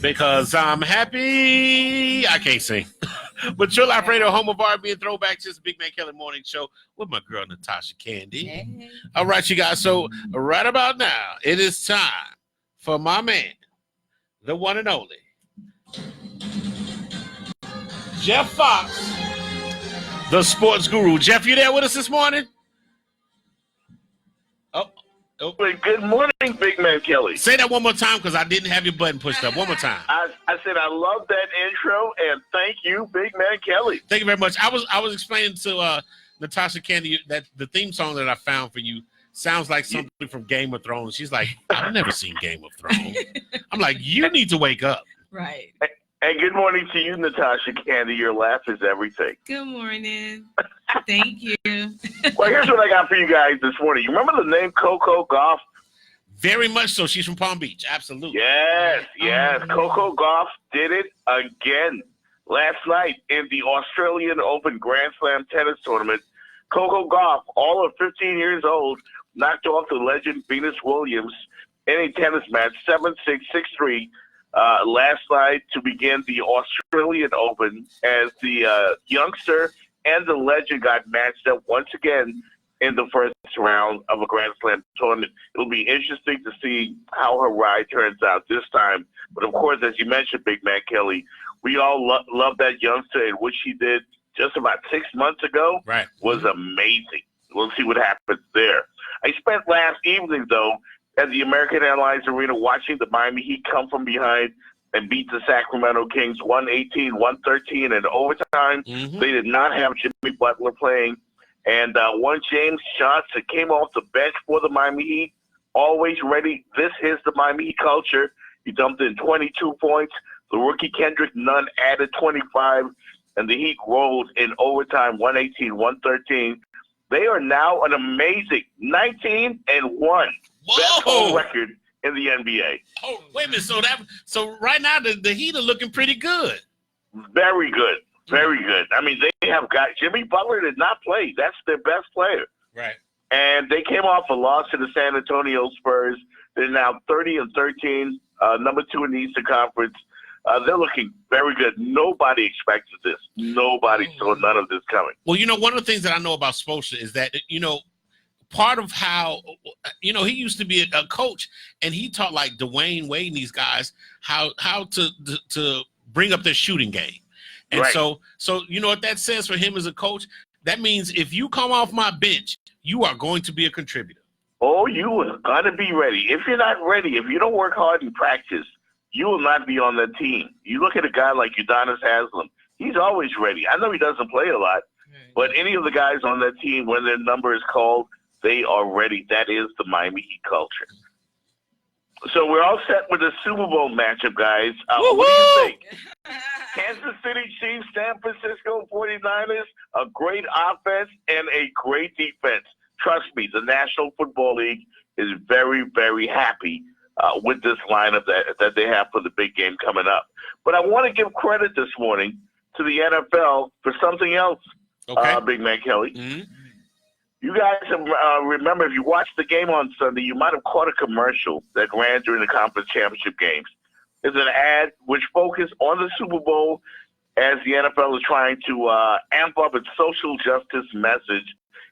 Because I'm happy. I can't sing. But Chill Out Radio, home of R&B and throwbacks, just Big Man Kelly Morning Show with my girl Natasha Candy. Hey. All right, you guys. So right about now, it is time for my man, the one and only Jeff Fox, the sports guru. Jeff, you there with us this morning? Oh. Good morning, Big Man Kelly. Say that one more time because I didn't have your button pushed up. One more time. I said I love that intro, and thank you, Big Man Kelly. Thank you very much. I was explaining to Natasha Candy that the theme song that I found for you sounds like something from Game of Thrones. She's like, I've never seen Game of Thrones. I'm like, you need to wake up. Right. And good morning to you, Natasha Candy. Your laugh is everything. Good morning. Thank you. Well, here's what I got for you guys this morning. You remember the name Coco Gauff? Very much so. She's from Palm Beach. Absolutely. Yes. Coco Gauff did it again last night in the Australian Open Grand Slam tennis tournament. Coco Gauff, all of 15 years old, knocked off the legend Venus Williams in a tennis match, 7-6, 6-3. Last night to begin the Australian Open as the youngster and the legend got matched up once again in the first round of a Grand Slam tournament. It'll be interesting to see how her ride turns out this time. But, of course, as you mentioned, Big Man Kelly, we all love that youngster, and what she did just about 6 months ago was amazing. We'll see what happens there. I spent last evening, though, at the American Airlines Arena watching the Miami Heat come from behind and beat the Sacramento Kings 118-113 in overtime. Mm-hmm. They did not have Jimmy Butler playing. And one James Johnson came off the bench for the Miami Heat, always ready. This is the Miami Heat culture. He dumped in 22 points. The rookie Kendrick Nunn added 25, and the Heat rolled in overtime 118-113. They are now an amazing 19-1. Best home record in the NBA. Oh, wait a minute. So right now the Heat are looking pretty good. Very good. Very good. I mean, they have got Jimmy Butler did not play. That's their best player. Right. And they came off a loss to the San Antonio Spurs. They're now 30-13, number 2 in the Eastern Conference. They're looking very good. Nobody expected this. Nobody saw none of this coming. Well, one of the things that I know about Spoelstra is that, part of how, he used to be a coach, and he taught like Dwayne Wade and these guys how to bring up their shooting game. And so you know what that says for him as a coach? That means if you come off my bench, you are going to be a contributor. Oh, you are going to be ready. If you're not ready, if you don't work hard in practice, you will not be on the team. You look at a guy like Udonis Haslem. He's always ready. I know he doesn't play a lot, but any of the guys on that team, when their number is called, they are ready. That is the Miami Heat culture. So we're all set with the Super Bowl matchup, guys. What do you think? Kansas City Chiefs, San Francisco 49ers, a great offense and a great defense. Trust me, the National Football League is very, very happy with this lineup that they have for the big game coming up. But I want to give credit this morning to the NFL for something else, Big Man Kelly. Mm-hmm. You guys remember, if you watched the game on Sunday, you might have caught a commercial that ran during the conference championship games. It's an ad which focused on the Super Bowl as the NFL is trying to amp up its social justice message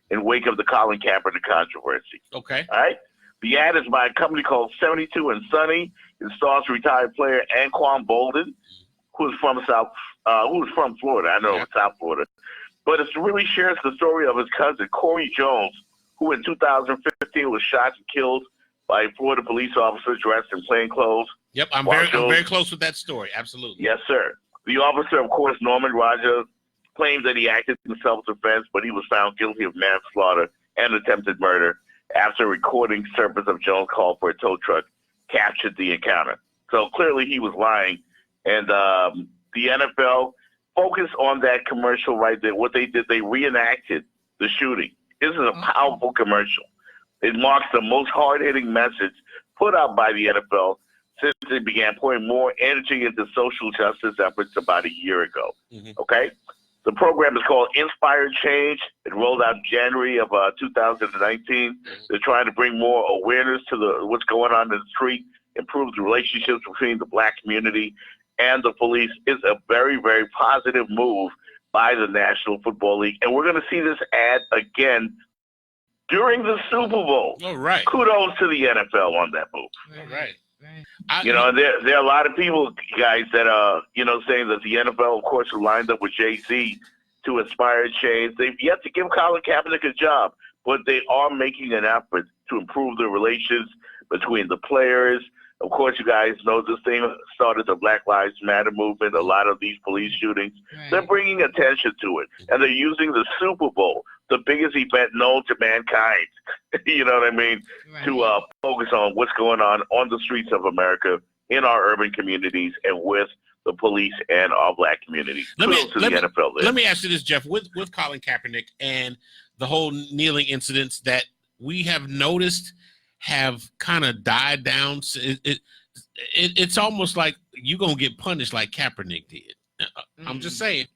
in wake of the Colin Kaepernick controversy. Okay. All right? The ad is by a company called 72 and Sunny. It stars retired player Anquan Bolden, who's from Florida. I know, South Florida. But it really shares the story of his cousin, Corey Jones, who in 2015 was shot and killed by Florida police officers dressed in plain clothes. Yep, I'm very close with that story. Absolutely. Yes, sir. The officer, of course, Norman Rogers, claims that he acted in self-defense, but he was found guilty of manslaughter and attempted murder after a recording surface of Jones' call for a tow truck captured the encounter. So clearly he was lying. And the NFL focused on that commercial right there. What they did, they reenacted the shooting. This is a powerful commercial. It marks the most hard-hitting message put out by the NFL since they began pouring more energy into social justice efforts about a year ago. Mm-hmm. Okay? The program is called Inspired Change. It rolled out in January of 2019. They're trying to bring more awareness to what's going on in the street improve the relationships between the black community and the police is a very, very positive move by the National Football League. And we're going to see this ad again during the Super Bowl. All right. Kudos to the NFL on that move. All right. You know, there are a lot of people, guys, that are, saying that the NFL, of course, who lined up with Jay-Z to inspire change. They've yet to give Colin Kaepernick a job, but they are making an effort to improve the relations between the players. Of course, you guys know this thing started the Black Lives Matter movement, a lot of these police shootings. Right. They're bringing attention to it, and they're using the Super Bowl, the biggest event known to mankind, you know what I mean, Right. to focus on what's going on the streets of America, in our urban communities, and with the police and our black community. Kudos to the NFL. Let me ask you this, Jeff, with Colin Kaepernick and the whole kneeling incidents that we have noticed have kind of died down. It's almost like you're going to get punished like Kaepernick did. I'm just saying.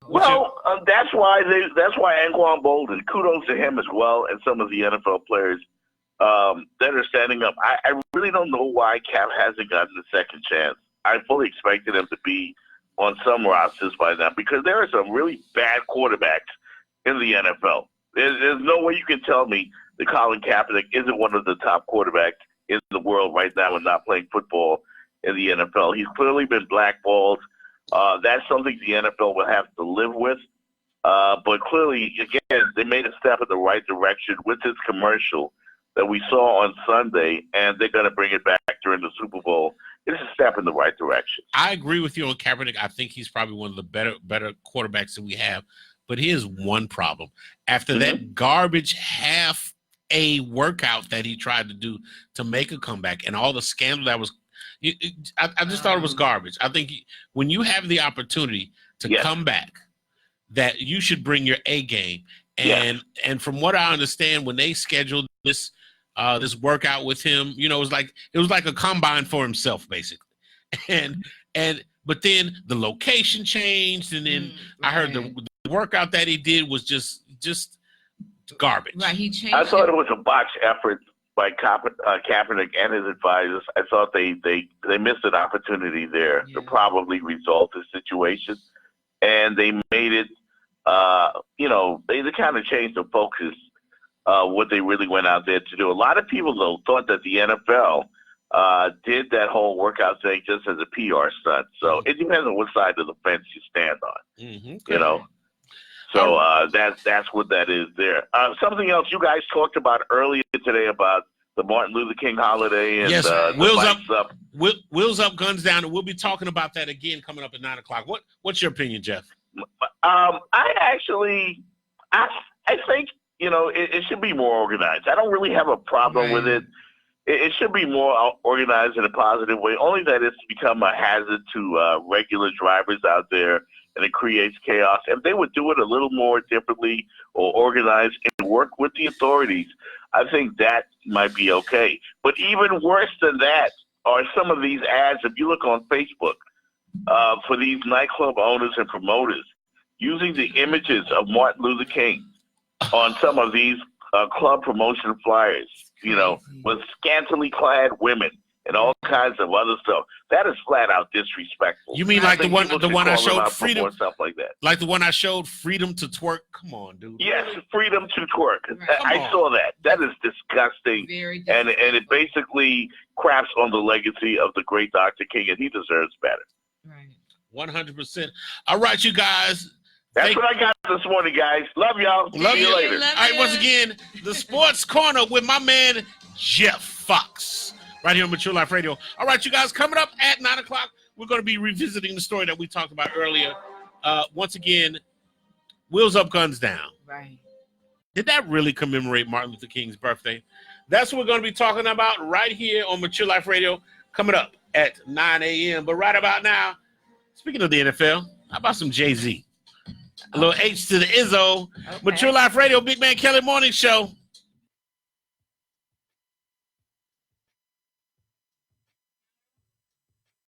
Well, that's why Anquan Bolden, kudos to him as well, and some of the NFL players that are standing up. I really don't know why Cap hasn't gotten a second chance. I fully expected him to be on some rosters by now because there are some really bad quarterbacks in the NFL. There's no way you can tell me that Colin Kaepernick isn't one of the top quarterbacks in the world right now and not playing football in the NFL. He's clearly been blackballed. That's something the NFL will have to live with. But clearly, again, they made a step in the right direction with this commercial that we saw on Sunday, and they're going to bring it back during the Super Bowl. It's a step in the right direction. I agree with you on Kaepernick. I think he's probably one of the better quarterbacks that we have. But here's one problem. After that garbage half a workout that he tried to do to make a comeback and all the scandal that was I just thought it was garbage. I think when you have the opportunity to come back, that you should bring your A game. And from what I understand, when they scheduled this this workout with him, it was like a combine for himself, basically. But then the location changed, and then I heard the workout that he did was just garbage. Right, he changed. I thought it was a botched effort by Kaepernick and his advisors. I thought they missed an opportunity there to probably resolve the situation, and they made it. They kind of changed the focus. What they really went out there to do. A lot of people though thought that the NFL did that whole workout thing just as a PR stunt. So it depends on what side of the fence you stand on. So that's what that is there. Something else you guys talked about earlier today about the Martin Luther King holiday and Wheels up, guns down, and we'll be talking about that again coming up at 9:00. What's your opinion, Jeff? I think it should be more organized. I don't really have a problem with it. It should be more organized in a positive way. Only that it's become a hazard to regular drivers out there, and it creates chaos. If they would do it a little more differently or organize and work with the authorities, I think that might be okay. But even worse than that are some of these ads. If you look on Facebook for these nightclub owners and promoters using the images of Martin Luther King on some of these club promotion flyers, with scantily clad women and all kinds of other stuff. That is flat out disrespectful. You mean like the one I showed freedom, stuff like that? Like the one I showed, freedom to twerk. Come on, dude. Yes, freedom to twerk. I saw that. That is disgusting, and it basically craps on the legacy of the great Dr. King, and he deserves better. Right. 100%. All right, you guys. That's what I got this morning, guys. Love y'all. Love See you later. All right, once again, the Sports Corner with my man, Jeff Fox, right here on Mature Life Radio. All right, you guys, coming up at 9:00, we're going to be revisiting the story that we talked about earlier. Once again, Wheels Up, Guns Down. Right. Did that really commemorate Martin Luther King's birthday? That's what we're going to be talking about right here on Mature Life Radio, coming up at 9 a.m. But right about now, speaking of the NFL, how about some Jay-Z? A little H to the Izzo. Okay. Mature Life Radio, Big Man Kelly Morning Show.